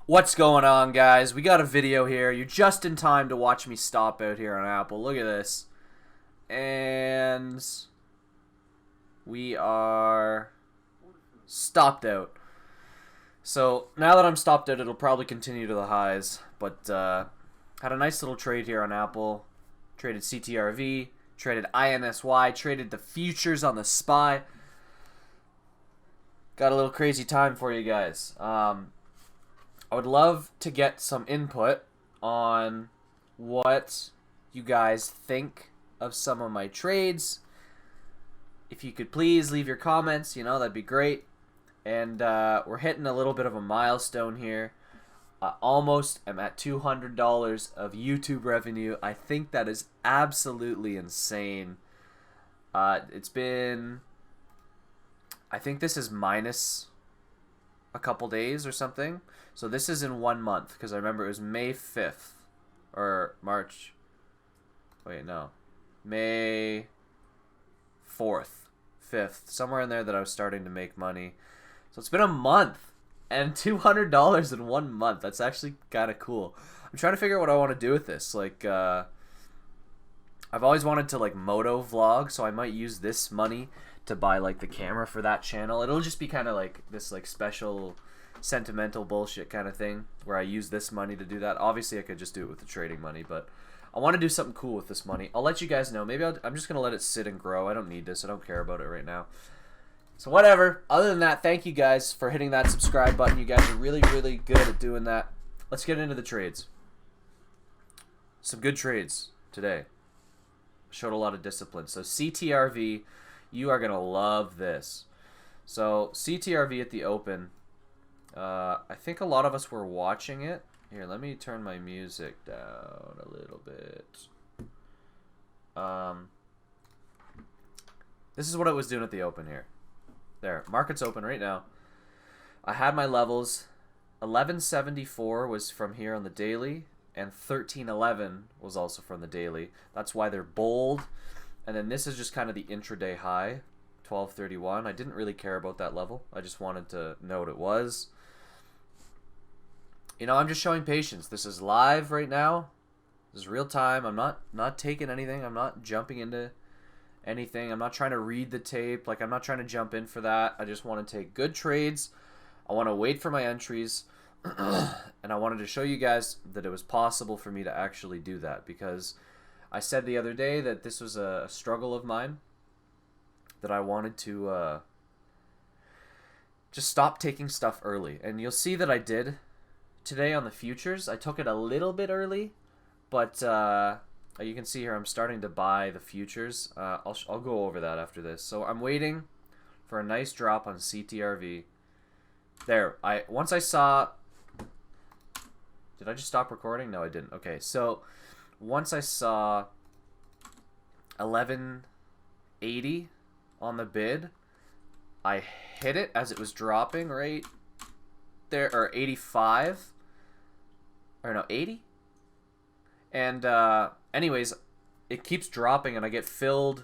What's going on, guys? We got a video here. You're just in time to watch me stop out here on Apple. Look at this. And we are stopped out. So now that I'm stopped out, it'll probably continue to the highs. But had a nice little trade here on Apple. Traded CTRV, traded INSY, traded the futures on the SPY. Got a little crazy time for you guys. I would love to get some input on what you guys think of some of my trades. If you could please leave your comments, that'd be great. And we're hitting a little bit of a milestone here. Almost am at $200 of YouTube revenue. I think that is absolutely insane. It's been, I think this is minus a couple days or something. So this is in 1 month, because I remember it was May 5th or March. Wait, no. May 4th, 5th, somewhere in there that I was starting to make money. So it's been a month and $200 in 1 month. That's actually kind of cool. I'm trying to figure out what I want to do with this. Like, I've always wanted to moto vlog, so I might use this money to buy the camera for that channel. It'll just be kind of this special sentimental bullshit kind of thing where I use this money to do that. Obviously I could just do it with the trading money, but I want to do something cool with this money. I'll let you guys know. Maybe I'm just gonna let it sit and grow. I don't need this. I don't care about it right now. So whatever. Other than that, thank you guys for hitting that subscribe button. You guys are really good at doing that. Let's get into the trades. Some good trades today. Showed a lot of discipline. So CTRV, you are gonna love this. So CTRV at the open, I think a lot of us were watching it. Here, let me turn my music down a little bit. This is what it was doing at the open here. There, market's open right now. I had my levels. 1174 was from here on the daily, and 1311 was also from the daily. That's why they're bold. And then this is just kind of the intraday high, 1231. I didn't really care about that level. I just wanted to know what it was. I'm just showing patience. This is live right now. This is real time. I'm not taking anything. I'm not jumping into anything. I'm not trying to read the tape. I'm not trying to jump in for that. I just want to take good trades. I want to wait for my entries. And I wanted to show you guys that it was possible for me to actually do that, because I said the other day that this was a struggle of mine, that I wanted to just stop taking stuff early. And you'll see that I did today on the futures. I took it a little bit early, but you can see here I'm starting to buy the futures. I'll go over that after this. So I'm waiting for a nice drop on CTRV. There, once I saw... Did I just stop recording? No, I didn't. Okay, so once I saw 1180 on the bid, I hit it as it was dropping right there, or 85. Or no, 80? And anyways, it keeps dropping and I get filled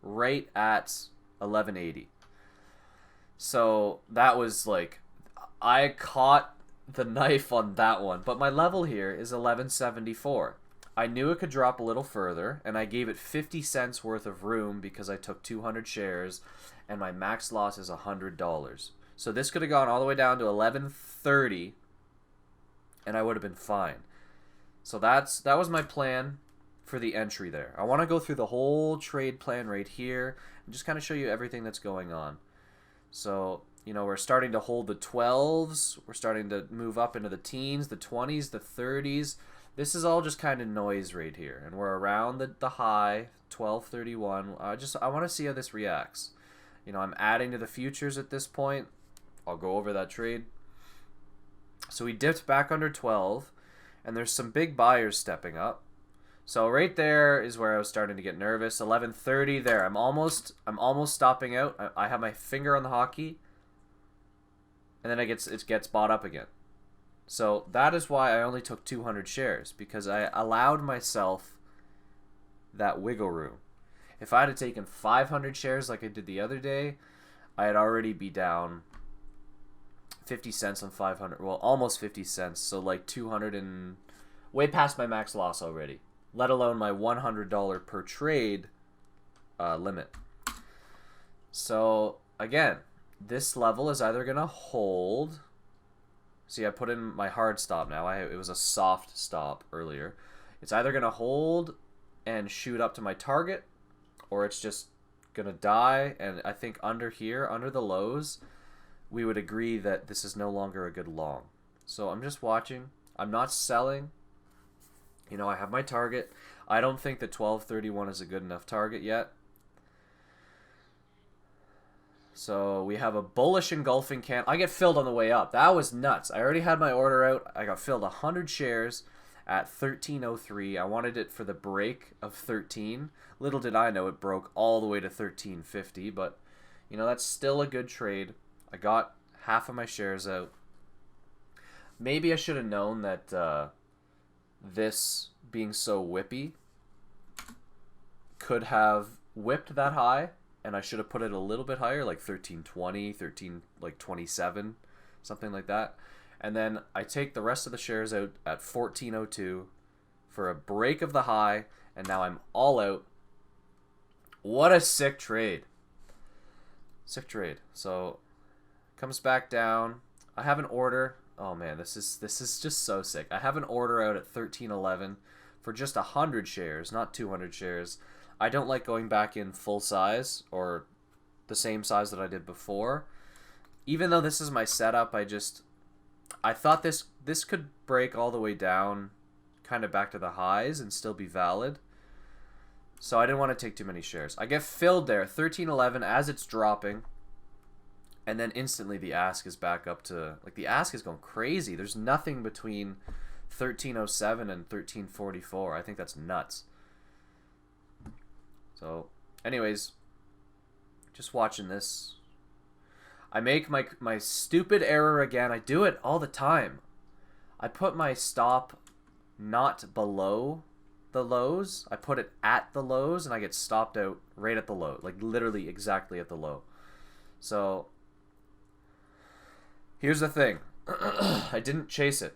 right at 1180. So that was I caught the knife on that one. But my level here is 1174. I knew it could drop a little further, and I gave it 50 cents worth of room because I took 200 shares, and my max loss is $100. So this could have gone all the way down to 1130, and I would have been fine. So that was my plan for the entry there. I want to go through the whole trade plan right here and just kind of show you everything that's going on. So, we're starting to hold the 12s. We're starting to move up into the teens, the 20s, the 30s. This is all just kind of noise right here. And we're around the high, 1231. I want to see how this reacts. I'm adding to the futures at this point. I'll go over that trade. So we dipped back under 12, and there's some big buyers stepping up. So right there is where I was starting to get nervous. 1130 there. I'm almost stopping out. I have my finger on the hotkey, and then it gets bought up again. So that is why I only took 200 shares, because I allowed myself that wiggle room. If I had taken 500 shares like I did the other day, I'd already be down 50 cents on 500. Well, almost 50 cents. So like 200 and way past my max loss already. Let alone my $100 per trade limit. So again, this level is either gonna hold. See, I put in my hard stop now. It was a soft stop earlier. It's either gonna hold and shoot up to my target, or it's just gonna die. And I think under here, under the lows, we would agree that this is no longer a good long. So I'm just watching. I'm not selling. You know, I have my target. I don't think that 1231 is a good enough target yet. So we have a bullish engulfing can. I get filled on the way up. That was nuts. I already had my order out. I got filled 100 shares at 1303. I wanted it for the break of 13. Little did I know it broke all the way to 1350, but you know, that's still a good trade. I got half of my shares out. Maybe I should have known that this being so whippy could have whipped that high, and I should have put it a little bit higher, like 1320, 27, something like that. And then I take the rest of the shares out at 1402 for a break of the high, and now I'm all out. What a sick trade. Sick trade. So comes back down. I have an order. Oh man, this is just so sick. I have an order out at 1311 for just 100 shares, not 200 shares. I don't like going back in full size or the same size that I did before. Even though this is my setup, I thought this could break all the way down kind of back to the highs and still be valid. So I didn't want to take too many shares. I get filled there, 1311 as it's dropping. And then instantly the ask is back up to, like, the ask is going crazy. There's nothing between 1307 and 1344. I think that's nuts. So, anyways, just watching this. I make my stupid error again. I do it all the time. I put my stop not below the lows. I put it at the lows, and I get stopped out right at the low. Like, literally exactly at the low. So here's the thing. I didn't chase it.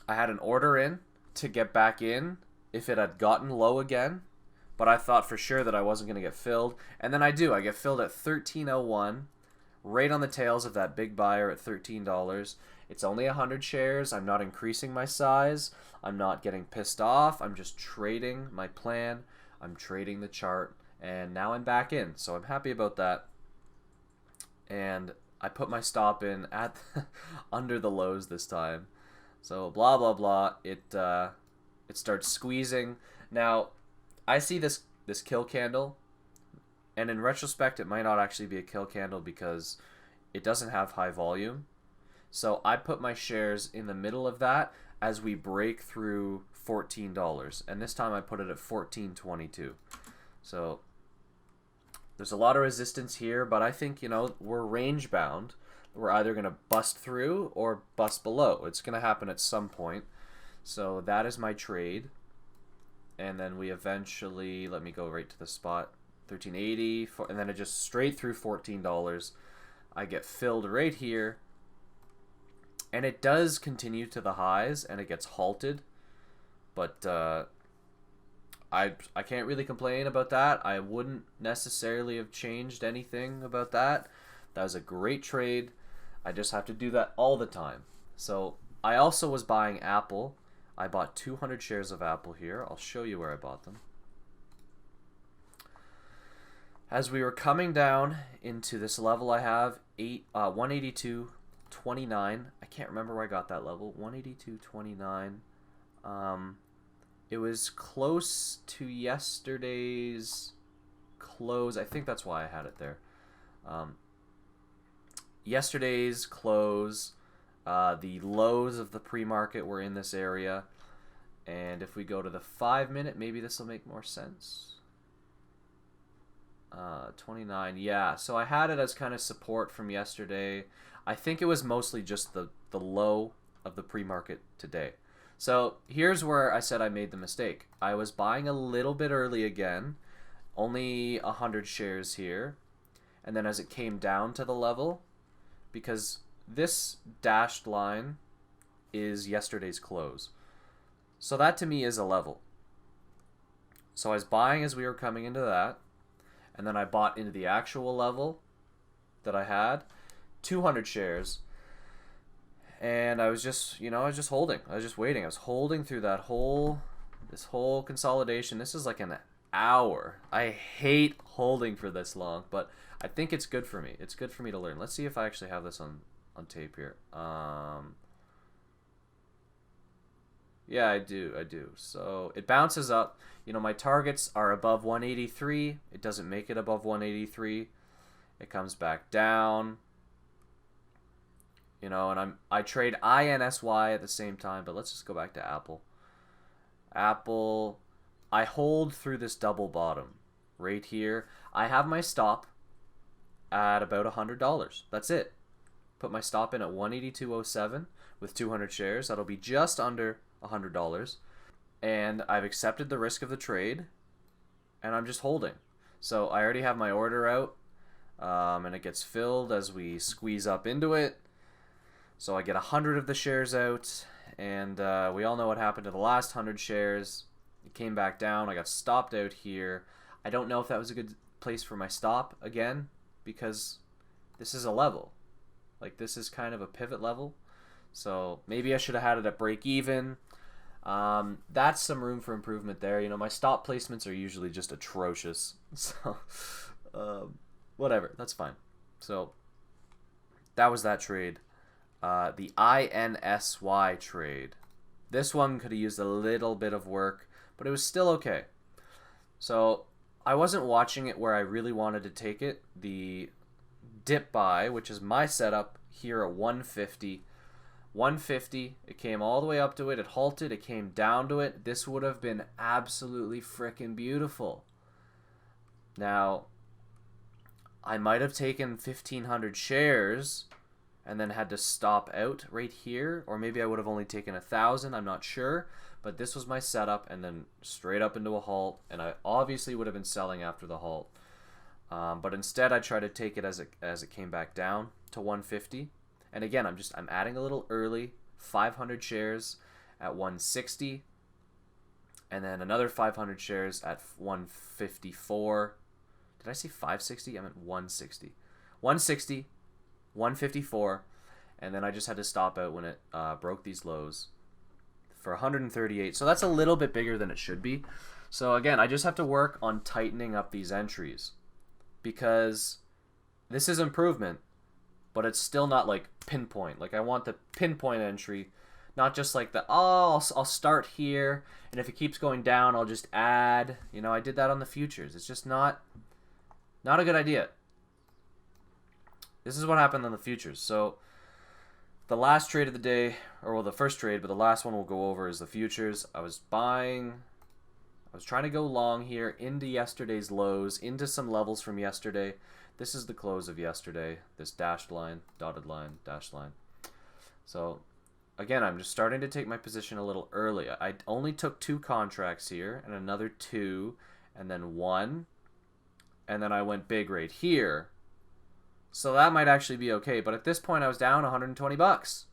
I had an order in to get back in if it had gotten low again, but I thought for sure that I wasn't going to get filled. And then I do. I get filled at 1301, right on the tails of that big buyer at $13. It's only 100 shares. I'm not increasing my size. I'm not getting pissed off. I'm just trading my plan. I'm trading the chart. And now I'm back in. So I'm happy about that. And I put my stop in at under the lows this time. So blah blah blah. It starts squeezing. Now I see this kill candle, and in retrospect it might not actually be a kill candle because it doesn't have high volume. So I put my shares in the middle of that as we break through $14, and this time I put it at 1422. So there's a lot of resistance here, but I think, you know, we're range bound. We're either going to bust through or bust below. It's going to happen at some point. So that is my trade. And then we eventually, let me go right to the spot, 1380, and then it just straight through $14. I get filled right here. And it does continue to the highs, and it gets halted. But I can't really complain about that. I wouldn't necessarily have changed anything about that. That was a great trade. I just have to do that all the time. So I also was buying Apple. I bought 200 shares of Apple here. I'll show you where I bought them. As we were coming down into this level I have, 182.29. I can't remember where I got that level. 182.29. It was close to yesterday's close. I think that's why I had it there. Yesterday's close, the lows of the pre-market were in this area. And if we go to the 5-minute, maybe this will make more sense. 29, yeah. So I had it as kind of support from yesterday. I think it was mostly just the low of the pre-market today. So here's where I said I made the mistake. I was buying a little bit early again, only 100 shares here, and then as it came down to the level, because this dashed line is yesterday's close. So that to me is a level. So I was buying as we were coming into that, and then I bought into the actual level that I had, 200 shares, and I was just, I was just holding. I was just waiting. I was holding through this whole consolidation. This is like an hour. I hate holding for this long, but I think it's good for me. It's good for me to learn. Let's see if I actually have this on tape here. Yeah, I do. So it bounces up. My targets are above 183. It doesn't make it above 183. It comes back down. And I trade INSY at the same time, but let's just go back to Apple. Apple, I hold through this double bottom right here. I have my stop at about $100. That's it. Put my stop in at 182.07 with 200 shares. That'll be just under $100. And I've accepted the risk of the trade, and I'm just holding. So I already have my order out, and it gets filled as we squeeze up into it. So I get 100 of the shares out, and we all know what happened to the last 100 shares. It came back down. I got stopped out here. I don't know if that was a good place for my stop again, because this is a level. Like, this is kind of a pivot level. So maybe I should have had it at break even. That's some room for improvement there. My stop placements are usually just atrocious. So whatever, that's fine. So that was that trade. The INSY trade. This one could have used a little bit of work, but it was still okay. So I wasn't watching it where I really wanted to take it. The dip buy, which is my setup here at 150. 150, it came all the way up to it, it halted, it came down to it. This would have been absolutely freaking beautiful. Now, I might have taken 1,500 shares and then had to stop out right here, or maybe I would have only taken 1,000, I'm not sure. But this was my setup, and then straight up into a halt, and I obviously would have been selling after the halt. But instead, I tried to take it as it came back down to 150. And again, I'm adding a little early, 500 shares at 160, and then another 500 shares at 154. Did I say 560? I meant 160. 160, 154, and then I just had to stop out when it broke these lows for 138. So that's a little bit bigger than it should be. So again, I just have to work on tightening up these entries, because this is improvement, but it's still not like pinpoint. Like, I want the pinpoint entry, not just like I'll start here, and if it keeps going down, I'll just add. I did that on the futures. It's just not a good idea. This is what happened on the futures. So the last trade of the day, the first trade, but the last one we'll go over is the futures. I was trying to go long here into yesterday's lows, into some levels from yesterday. This is the close of yesterday, this dashed line, dotted line, dashed line. So again, I'm just starting to take my position a little early. I only took 2 contracts here, and another 2, and then 1, and then I went big right here. So that might actually be okay, but at this point I was down 120 bucks.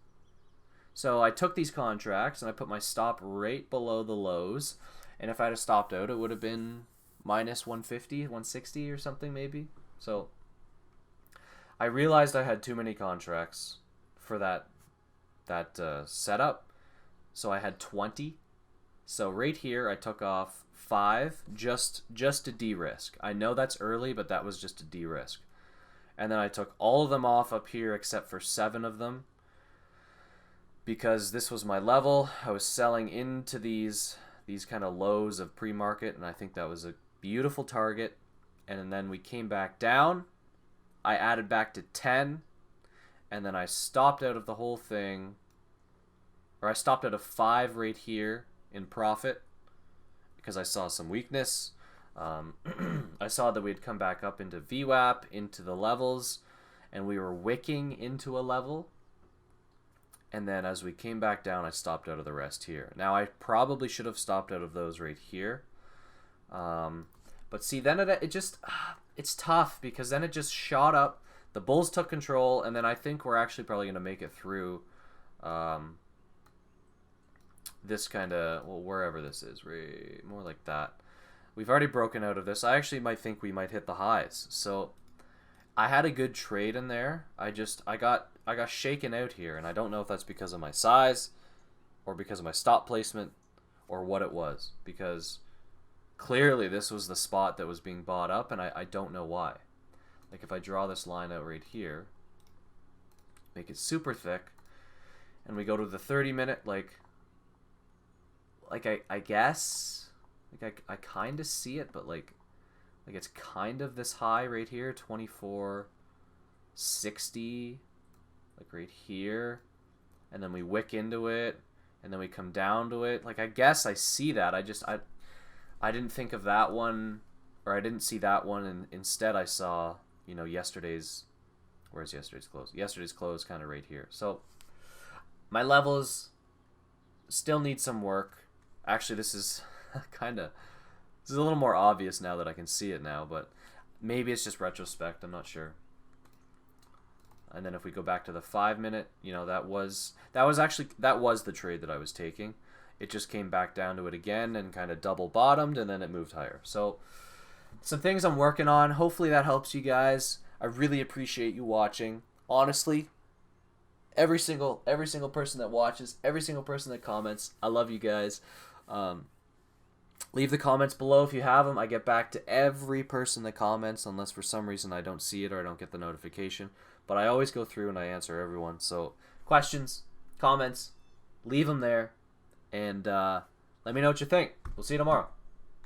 So I took these contracts, and I put my stop right below the lows, and if I had stopped out, it would have been minus 150, 160 or something maybe. So I realized I had too many contracts for that setup, so I had 20. So right here I took off 5 just to de-risk. I know that's early, but that was just to de-risk. And then I took all of them off up here except for 7 of them, because this was my level. I was selling into these kind of lows of pre-market, and I think that was a beautiful target. And then we came back down. I added back to 10, and then I stopped out of the whole thing, or I stopped out of 5 right here in profit because I saw some weakness. I saw that we had come back up into VWAP, into the levels, and we were wicking into a level. And then as we came back down, I stopped out of the rest here. Now, I probably should have stopped out of those right here. But see, then it's tough, because then it just shot up the bulls took control, and then I think we're actually probably going to make it through this kind of, well, wherever this is, right, more like that. We've already broken out of this. I actually might think we might hit the highs. So I had a good trade in there. I got shaken out here, and I don't know if that's because of my size or because of my stop placement or what it was, because clearly this was the spot that was being bought up, and I don't know why. Like if I draw this line out right here, make it super thick, and we go to the 30-minute, like I guess, like I kind of see it, but like it's kind of this high right here, 24.60, like right here, and then we wick into it, and then we come down to it. Like I guess I see that. I didn't think of that one, or I didn't see that one, and instead I saw, you know, yesterday's, where's yesterday's close? Yesterday's close kind of right here. So my levels still need some work. Actually, this is this is a little more obvious now that I can see it now, but maybe it's just retrospect, I'm not sure. And then if we go back to the 5-minute, you know, that was the trade that I was taking. It just came back down to it again and kind of double bottomed, and then it moved higher. So some things I'm working on. Hopefully that helps you guys. I really appreciate you watching. Honestly, every single person that watches, every single person that comments, I love you guys. Leave the comments below if you have them. I get back to every person that comments, unless for some reason I don't see it or I don't get the notification. But I always go through and I answer everyone. So questions, comments, leave them there, and let me know what you think. We'll see you tomorrow.